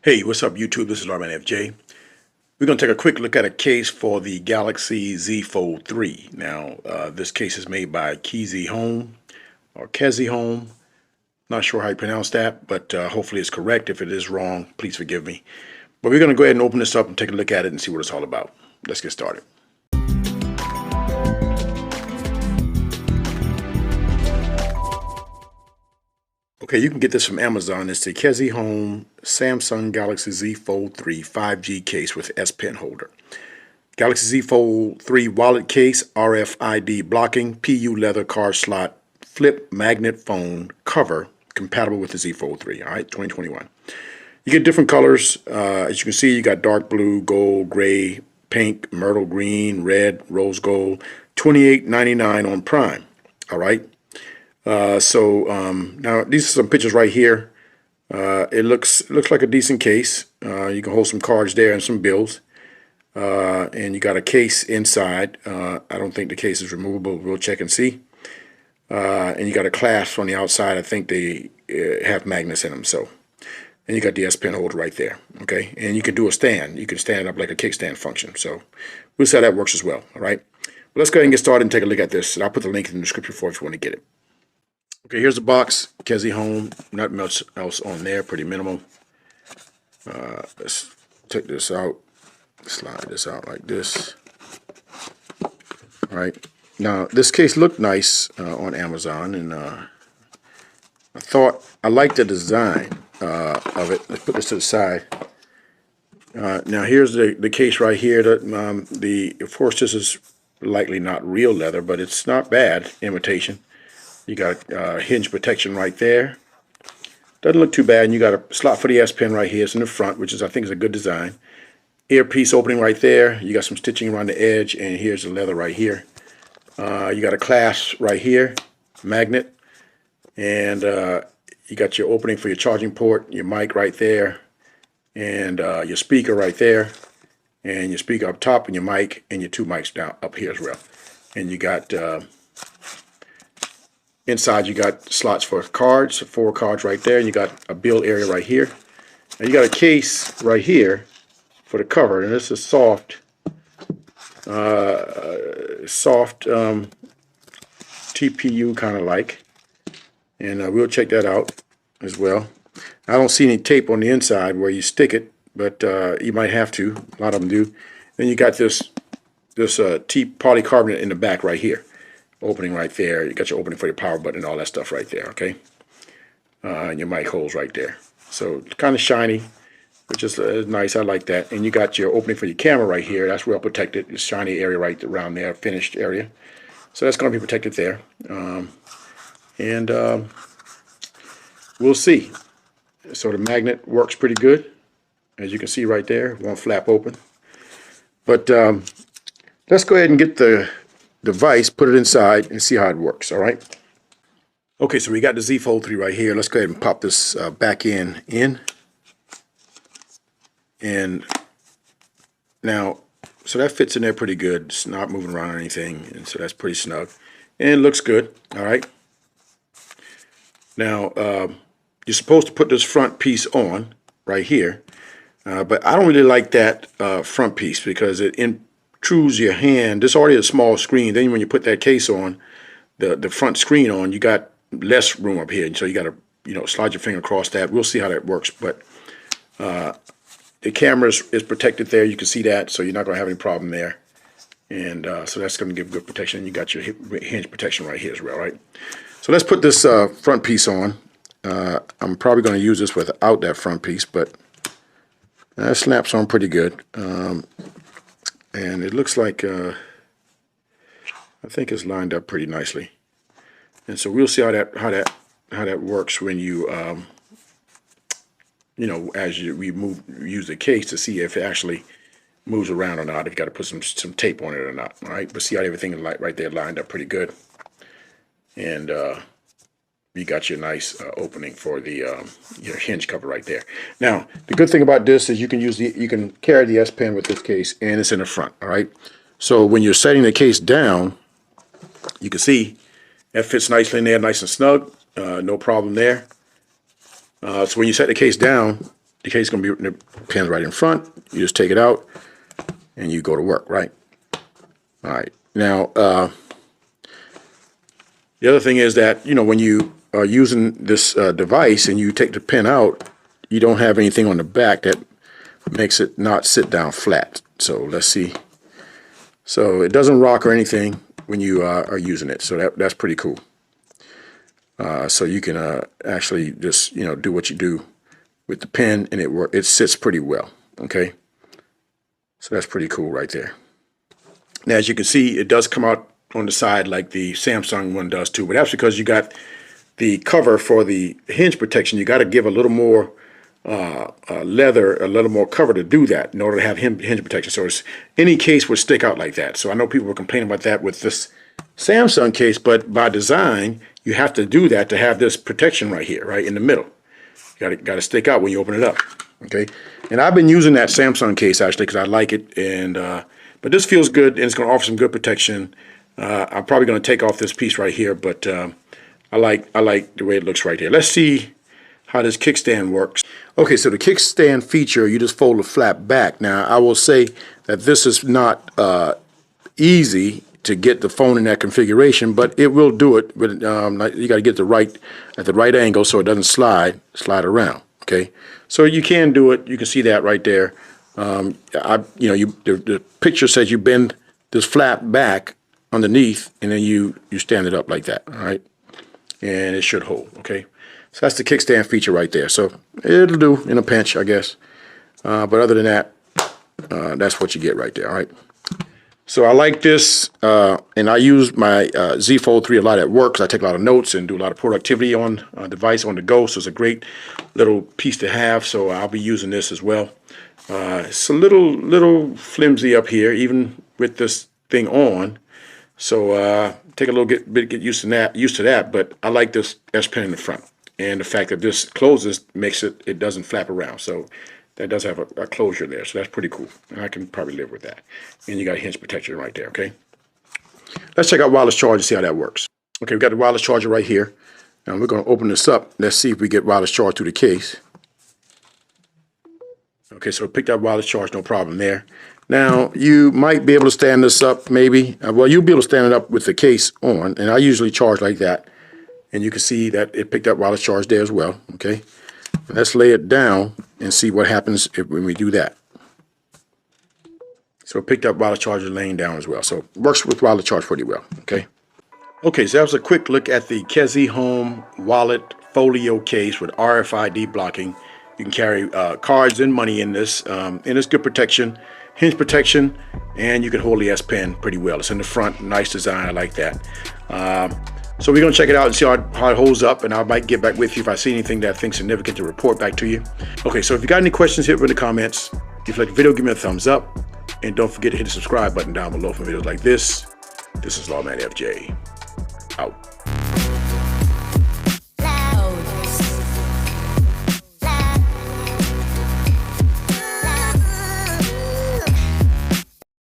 Hey, what's up YouTube? This is Lawman FJ. We're going to take a quick look at a case for the Galaxy Z Fold 3. Now, this case is made by KEZiHOME or KEZiHOME. Not sure how you pronounce that, but hopefully it's correct. If it is wrong, please forgive me. But we're going to go ahead and open this up and take a look at it and see what it's all about. Let's get started. Okay, you can get this from Amazon. It's the KEZiHOME Samsung Galaxy Z Fold 3 5G case with S Pen holder. Galaxy Z Fold 3 wallet case, RFID blocking, PU leather card slot, flip magnet phone cover, compatible with the Z Fold 3. All right, 2021. You get different colors. As you can see, you got dark blue, gold, gray, pink, myrtle green, red, rose gold. $28.99 on Prime. All right. Now these are some pictures right here. It looks like a decent case. You can hold some cards there and some bills. And you got a case inside. I don't think the case is removable. We'll check and see. And you got a clasp on the outside. I think they have magnets in them. And you got the S Pen holder right there. Okay, and you can do a stand. You can stand up like a kickstand function. So we'll see how that works as well. All right. Well, let's go ahead and get started and take a look at this. And I'll put the link in the description for if you want to get it. Okay, here's the box, KEZiHOME, not much else on there, pretty minimal. Let's take this out, slide this out like this. All right, now this case looked nice on Amazon, and I liked the design of it. Let's put this to the side. Now here's the case right here. Of course, this is likely not real leather, but it's not bad, imitation. You got hinge protection right there. Doesn't look too bad. And you got a slot for the S Pen right here. It's in the front, which I think is a good design. Earpiece opening right there. You got some stitching around the edge, and here's the leather right here. You got a clasp right here, magnet, and you got your opening for your charging port, your mic right there, and your speaker right there, and your speaker up top, and your mic, and your two mics down up here as well. And you got inside, you got slots for cards, 4 cards right there, and you got a bill area right here. And you got a case right here for the cover, and this is soft TPU kind of like. And we'll check that out as well. I don't see any tape on the inside where you stick it, but you might have to. A lot of them do. Then you got this polycarbonate in the back right here. Opening right there. You got your opening for your power button and all that stuff right there, okay? And your mic holes right there. So kind of shiny, which is nice. I like that. And you got your opening for your camera right here. That's well protected. This shiny area right around there, finished area. So that's going to be protected there. We'll see. So the magnet works pretty good, as you can see right there. It won't flap open. But let's go ahead and get the device, put it inside, and see how it works. All right. Okay, so we got the Z Fold 3 right here. Let's go ahead and pop this back in. And now, so that fits in there pretty good. It's not moving around or anything, and so that's pretty snug. And it looks good. All right. Now, you're supposed to put this front piece on right here, but I don't really like that front piece because it intrudes your hand. This is already a small screen. Then when you put that case on, the front screen on, you got less room up here. And so you got to, slide your finger across that. We'll see how that works. But the camera is protected there. You can see that, so you're not going to have any problem there. And so that's going to give good protection. You got your hinge protection right here as well, right? So let's put this front piece on. I'm probably going to use this without that front piece, but that snaps on pretty good. And it looks like I think it's lined up pretty nicely, and so we'll see how that works when you as we use the case to see if it actually moves around or not. If you got to put some tape on it or not. All right, but see how everything is right there lined up pretty good, and you got your nice opening for the your hinge cover right there. Now, the good thing about this is you can carry the S Pen with this case, and it's in the front. All right. So when you're setting the case down, you can see that fits nicely in there, nice and snug. No problem there. So when you set the case down, the case is going to be, the pen's right in front. You just take it out and you go to work, right? All right. Now, the other thing is that, you know, when you are using this device and you take the pen out, you don't have anything on the back that makes it not sit down flat. So let's see. So it doesn't rock or anything when you are using it. So that's pretty cool. So you can actually just, you know, do what you do with the pen, and it sits pretty well. Okay. So that's pretty cool right there. Now, as you can see, it does come out on the side like the Samsung one does too, but that's because you got the cover for the hinge protection. You got to give a little more leather, a little more cover to do that in order to have hinge protection. So any case would stick out like that. So I know people were complaining about that with this Samsung case, but by design, you have to do that to have this protection right here, right in the middle. You got to stick out when you open it up. Okay, and I've been using that Samsung case actually because I like it, and but this feels good and it's going to offer some good protection. I'm probably going to take off this piece right here, but I like the way it looks right here. Let's see how this kickstand works. Okay, so the kickstand feature, you just fold the flap back. Now, I will say that this is not easy to get the phone in that configuration, but it will do it. But you got to get at the right angle so it doesn't slide around. Okay, so you can do it. You can see that right there. The picture says you bend this flap back underneath, and then you stand it up like that. All right, and it should hold. Okay, so that's the kickstand feature right there. So it'll do in a pinch, I guess. But other than that, that's what you get right there. All right. So I like this, and I use my Z Fold 3 a lot at work because I take a lot of notes and do a lot of productivity on device on the go. So it's a great little piece to have. So I'll be using this as well. It's a little flimsy up here, even with this thing on. So take a little bit to get used to that. But I like this S Pen in the front, and the fact that this closes makes it doesn't flap around. So that does have a closure there, so that's pretty cool. And I can probably live with that. And you got a hinge protection right there, okay? Let's check out wireless charge and see how that works. Okay, we've got the wireless charger right here. Now we're going to open this up. Let's see if we get wireless charge through the case. Okay, so picked up wireless charge, no problem there. Now, you might be able to stand this up maybe. Well, you'll be able to stand it up with the case on, and I usually charge like that. And you can see that it picked up wireless charge there as well, okay? Let's lay it down and see what happens when we do that. So it picked up wireless charger laying down as well. So it works with wireless charge pretty well, okay? Okay, so that was a quick look at the KEZiHOME wallet folio case with RFID blocking. You can carry cards and money in this, and it's good protection, hinge protection, and you can hold the S Pen pretty well. It's in the front, nice design, I like that. So we're going to check it out and see how it holds up, and I might get back with you if I see anything that I think significant to report back to you. Okay, so if you got any questions, hit me in the comments. If you like the video, give me a thumbs up, and don't forget to hit the subscribe button down below for videos like this. This is Lawman FJ, out.